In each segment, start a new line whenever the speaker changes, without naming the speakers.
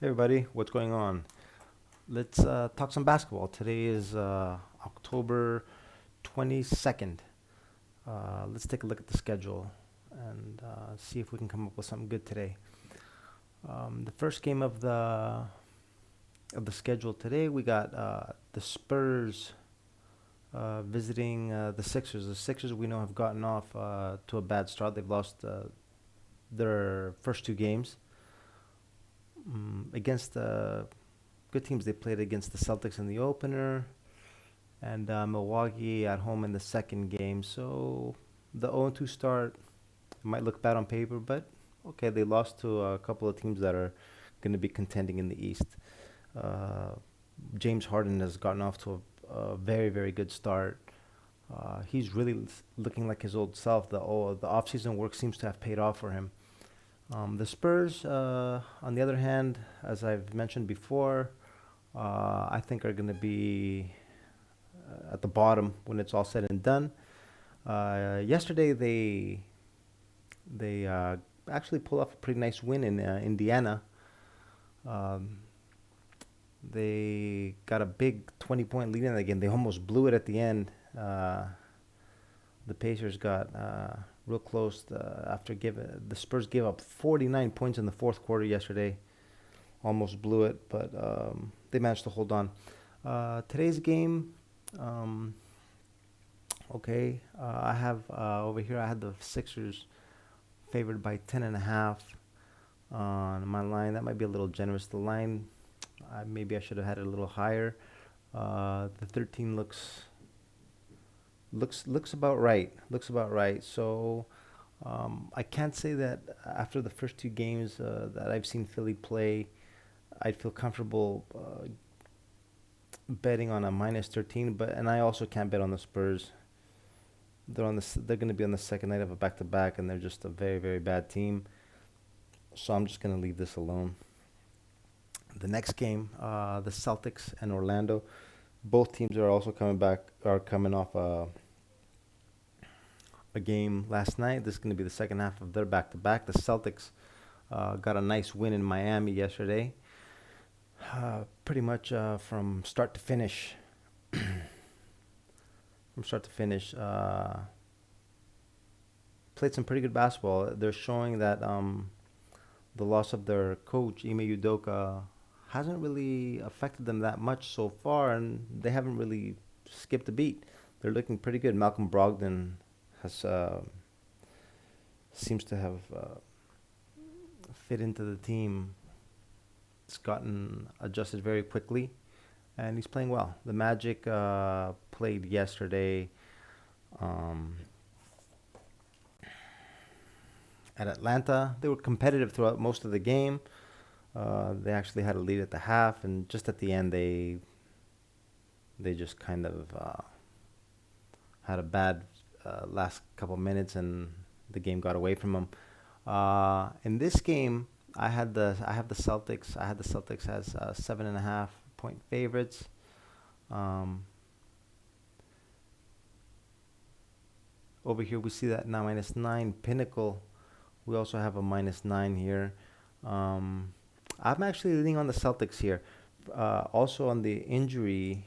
Hey everybody, what's going on? Let's talk some basketball. Today is October 22nd. Let's take a look at the schedule and see if we can come up with something good today. The first game of the schedule today, we got the Spurs visiting the Sixers. The Sixers we know have gotten off to a bad start. They've lost their first two games against good teams. They played against the Celtics in the opener and Milwaukee at home in the second game. So the 0-2 start might look bad on paper, but okay, they lost to a couple of teams that are going to be contending in the East. Uh, James Harden has gotten off to a very, very good start. He's really looking like his old self. The offseason work seems to have paid off for him. The Spurs, on the other hand, as I've mentioned before, I think are going to be at the bottom when it's all said and done. Yesterday, they actually pulled off a pretty nice win in Indiana. Um, they got a big 20-point lead in the game. They almost blew it at the end. Uh, the Pacers got real close after giving the Spurs gave up 49 points in the fourth quarter yesterday. Almost blew it, but they managed to hold on. Today's game, um, okay. I have over here. I had the Sixers favored by 10.5 on my line. That might be a little generous. The line, maybe I should have had it a little higher. The 13 looks about right. Looks about right. So I can't say that after the first two games that I've seen Philly play, I'd feel comfortable betting on a minus 13. But and I also can't bet on the Spurs. They're going to be on the second night of a back to back, and they're just a very very bad team. So I'm just going to leave this alone. The next game, the Celtics and Orlando. Both teams are also coming off a game last night. This is going to be the second half of their back to back. The Celtics got a nice win in Miami yesterday. Pretty much from start to finish. From start to finish, played some pretty good basketball. They're showing that the loss of their coach, Ime Udoka, hasn't really affected them that much so far, and they haven't really skipped a beat. They're looking pretty good. Malcolm Brogdon has seems to have fit into the team. It's gotten adjusted very quickly, and he's playing well. The Magic played yesterday um, at Atlanta. They were competitive throughout most of the game. They actually had a lead at the half, and just at the end, they just kind of had a bad last couple minutes, and the game got away from them. In this game, I have the Celtics. I had the Celtics as 7.5 point favorites. Um, Over here, we see that now -9 Pinnacle. We also have a -9 here. Um, I'm actually leaning on the Celtics here. Also on the injury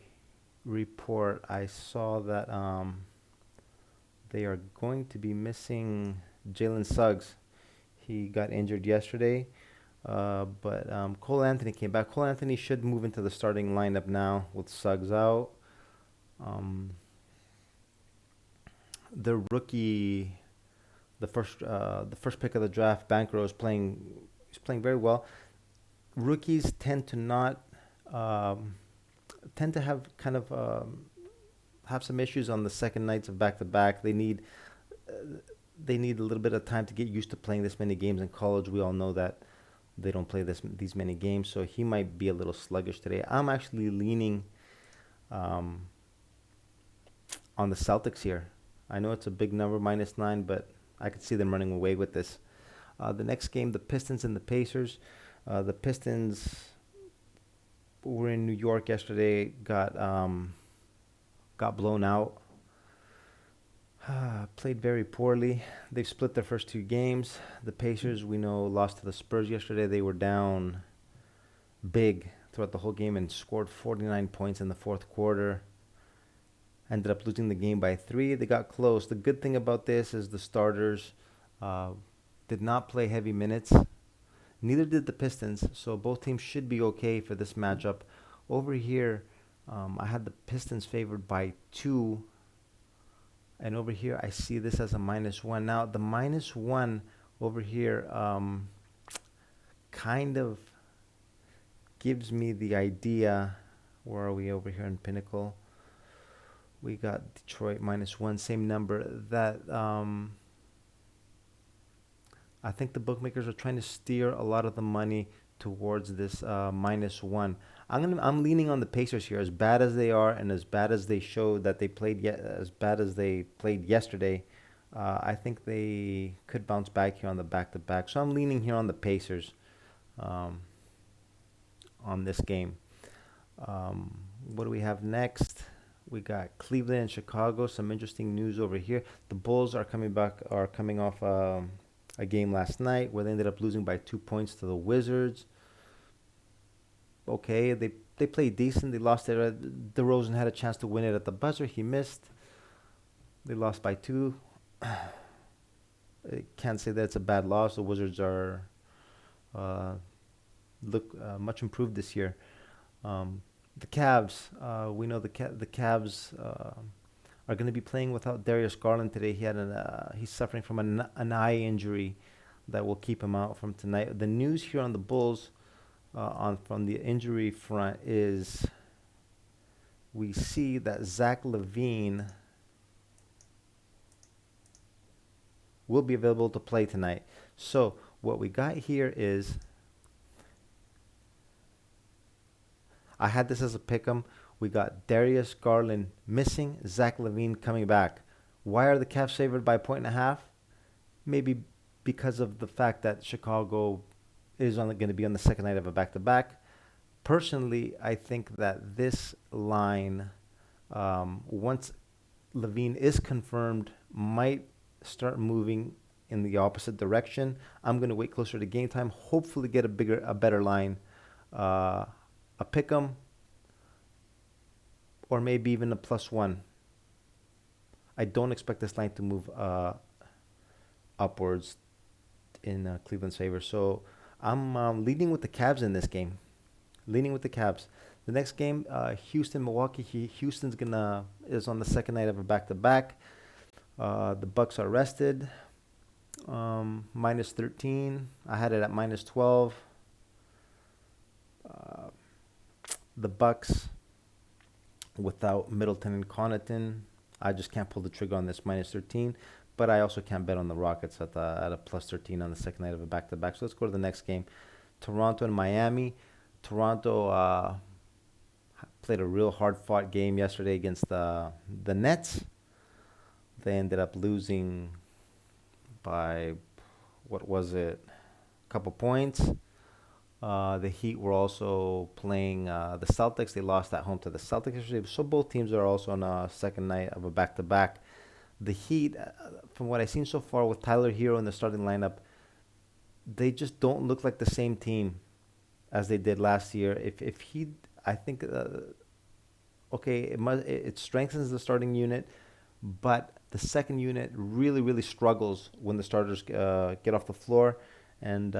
report, I saw that they are going to be missing Jalen Suggs. He got injured yesterday, but Cole Anthony came back. Cole Anthony should move into the starting lineup now with Suggs out. Um, the rookie, the first pick of the draft, Bankrow is playing. He's playing very well. Rookies tend to not um, tend to have kind of have some issues on the second nights of back to back. Uh, they need a little bit of time to get used to playing this many games in college. We all know that they don't play these many games, so he might be a little sluggish today. I'm actually leaning um, on the Celtics here. I know it's a big number, -9, but I could see them running away with this. The next game, the Pistons and the Pacers. The Pistons were in New York yesterday, got blown out. Played very poorly. They've split their first two games. The Pacers, we know, lost to the Spurs yesterday. They were down. big throughout the whole game and scored 49 points in the fourth quarter. Ended up losing the game by 3. They got close. The good thing about this is the starters uh, did not play heavy minutes. Neither did the Pistons, so both teams should be okay for this matchup. Over here, I had the Pistons favored by 2, and over here I see this as a -1. Now the -1 over here kind of gives me the idea. Where are we over here in Pinnacle? We got Detroit -1, same number. That I think the bookmakers are trying to steer a lot of the money towards this -1. I'm leaning on the Pacers here, as bad as they are, and as bad as they showed that they played as bad as they played yesterday. I think they could bounce back here on the back-to-back. So I'm leaning here on the Pacers um, on this game. What do we have next? We got Cleveland and Chicago. Some interesting news over here. The Bulls are coming off a game last night where they ended up losing by 2 points to the Wizards. Okay, they played decent. They lost it. DeRozan had a chance to win it at the buzzer. He missed. They lost by 2. I can't say that it's a bad loss. The Wizards are look much improved this year. The Cavs, we know the Cavs are going to be playing without Darius Garland today. He's suffering from an eye injury that will keep him out from tonight. The news here on the Bulls, from the injury front, is we see that Zach LaVine will be available to play tonight. So what we got here is, I had this as a pick'em. We got Darius Garland missing, Zach LaVine coming back. Why are the Cavs favored by 1.5? Maybe because of the fact that Chicago is going to be on the second night of a back-to-back. Personally, I think that this line, once LaVine is confirmed, might start moving in the opposite direction. I'm going to wait closer to game time, hopefully get a better line. A pick'em, or maybe even a +1. I don't expect this line to move upwards in Cleveland's favor. So I'm leading with the Cavs in this game. Leaning with the Cavs. The next game, Houston, Milwaukee. Houston's is on the second night of a back-to-back. The Bucks are rested. -13. I had it at -12. The Bucks without Middleton and Connaughton, I just can't pull the trigger on this -13. But I also can't bet on the Rockets at a +13 on the second night of a back-to-back. So let's go to the next game. Toronto and Miami. Toronto played a real hard-fought game yesterday against the Nets. They ended up losing by, what was it, a couple points. The Heat were also playing the Celtics. They lost at home to the Celtics yesterday. So both teams are also on a second night of a back-to-back. The Heat, from what I've seen so far with Tyler Hero in the starting lineup, they just don't look like the same team as they did last year. If he, I think, okay, it strengthens the starting unit, but the second unit really struggles when the starters get off the floor, and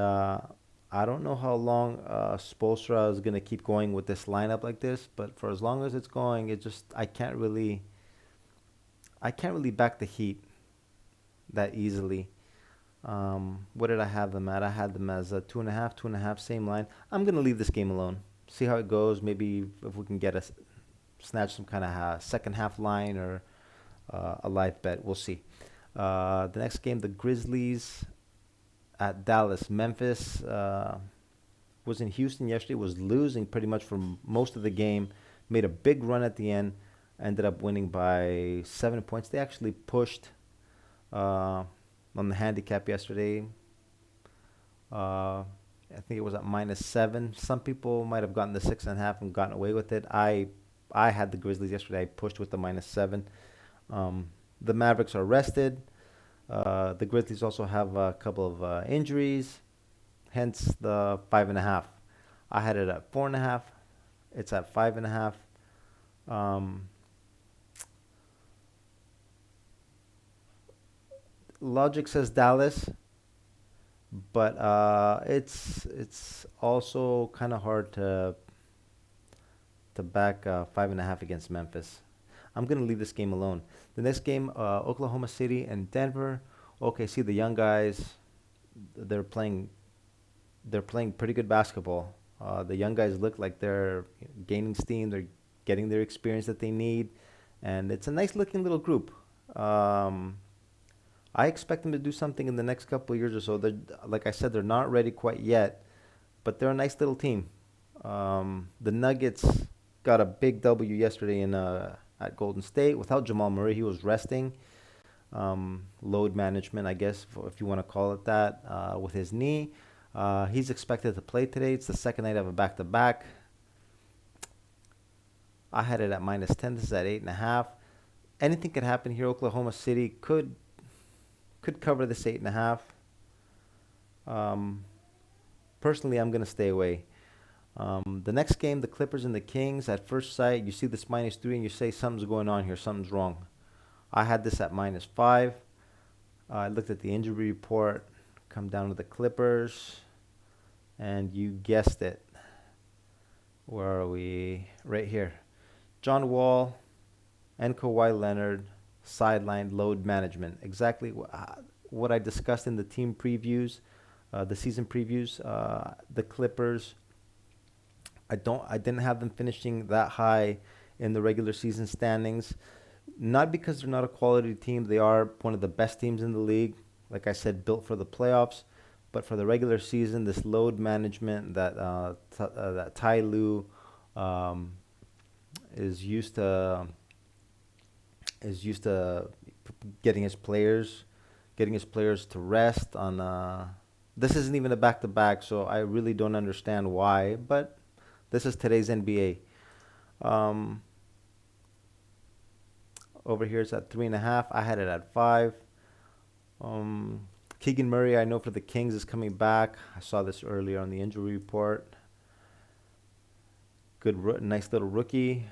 I don't know how long Spoelstra is gonna keep going with this lineup like this, but for as long as it's going, I can't really back the Heat that easily. What did I have them at? I had them as a 2.5, same line. I'm gonna leave this game alone. See how it goes. Maybe if we can snatch some kind of second half line or a live bet. We'll see. The next game, the Grizzlies at Dallas. Memphis was in Houston yesterday, was losing pretty much for most of the game, made a big run at the end, ended up winning by 7 points. They actually pushed on the handicap yesterday. I think it was at -7. Some people might have gotten the 6.5 and gotten away with it. I had the Grizzlies yesterday. I pushed with the -7. The Mavericks are rested. The Grizzlies also have a couple of injuries, hence the 5.5. I had it at 4.5. It's at 5.5. Um, Logic says Dallas, but it's also kind of hard to back 5.5 against Memphis. I'm gonna leave this game alone. The next game, Oklahoma City and Denver. Okay, see the young guys. They're playing. They're playing pretty good basketball. The young guys look like they're gaining steam. They're getting their experience that they need, and it's a nice looking little group. Um, I expect them to do something in the next couple of years or so. They're, like I said, they're not ready quite yet, but they're a nice little team. The Nuggets got a big W yesterday in at Golden State without Jamal Murray. He was resting. Load management, I guess, if you want to call it that, with his knee. He's expected to play today. It's the second night of a back-to-back. I had it at -10. This is at 8.5. Anything could happen here. Oklahoma City could cover this 8.5. Um, Personally, I'm gonna stay away. The next game, the Clippers and the Kings. At first sight, you see this -3 and you say something's going on here. Something's wrong. I had this at -5. I looked at the injury report. Come down to the Clippers, and you guessed it. Where are we? Right here. John Wall and Kawhi Leonard sidelined load management. Exactly what I discussed in the team previews, the season previews. The Clippers. I didn't have them finishing that high in the regular season standings. Not because they're not a quality team. They are one of the best teams in the league. Like I said, built for the playoffs. But for the regular season, this load management that Ty Lue um, is used to getting his players to rest on. This isn't even a back to back, so I really don't understand why. But this is today's NBA. Over here it's at 3.5. I had it at 5. Keegan Murray, I know for the Kings, is coming back. I saw this earlier on the injury report. Nice little rookie.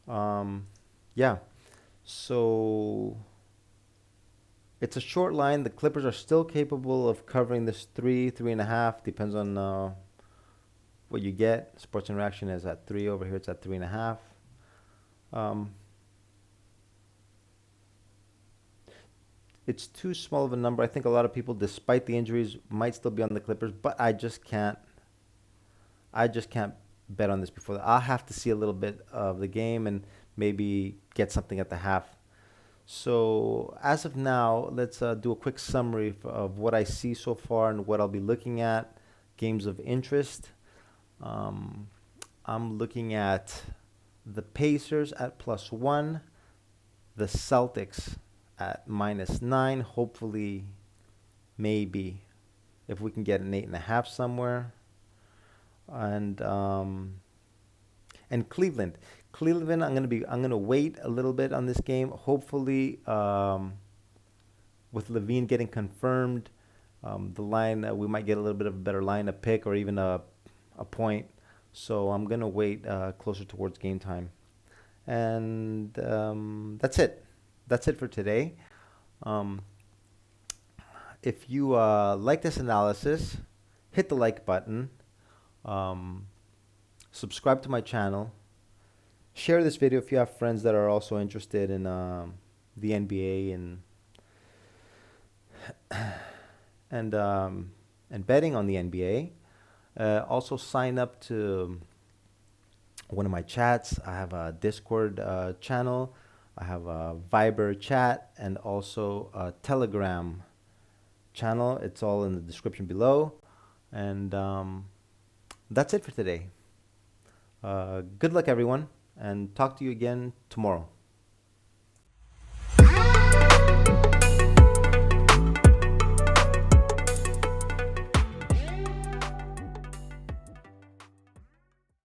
Yeah. So it's a short line. The Clippers are still capable of covering this 3.5. Depends on what you get. Sports Interaction is at 3. Over here it's at 3.5. It's too small of a number. I think a lot of people, despite the injuries, might still be on the Clippers, but I just can't. I just can't bet on this before. I'll have to see a little bit of the game and maybe get something at the half. So as of now, let's do a quick summary of what I see so far and what I'll be looking at. Games of interest. Um, I'm looking at the Pacers at +1, the Celtics at -9. Hopefully, maybe if we can get an 8.5 somewhere, and Cleveland. Cleveland, I'm gonna wait a little bit on this game. Hopefully, with Levine getting confirmed, the line we might get a little bit of a better line, a pick, or even a point. So I'm gonna wait closer towards game time, and that's it. That's it for today. Um, if you like this analysis, hit the like button. Um, Subscribe to my channel. Share this video if you have friends that are also interested in the NBA and betting on the NBA. Also sign up to one of my chats. I have a Discord channel. I have a Viber chat and also a Telegram channel. It's all in the description below. And that's it for today. Good luck, everyone, and talk to you again tomorrow.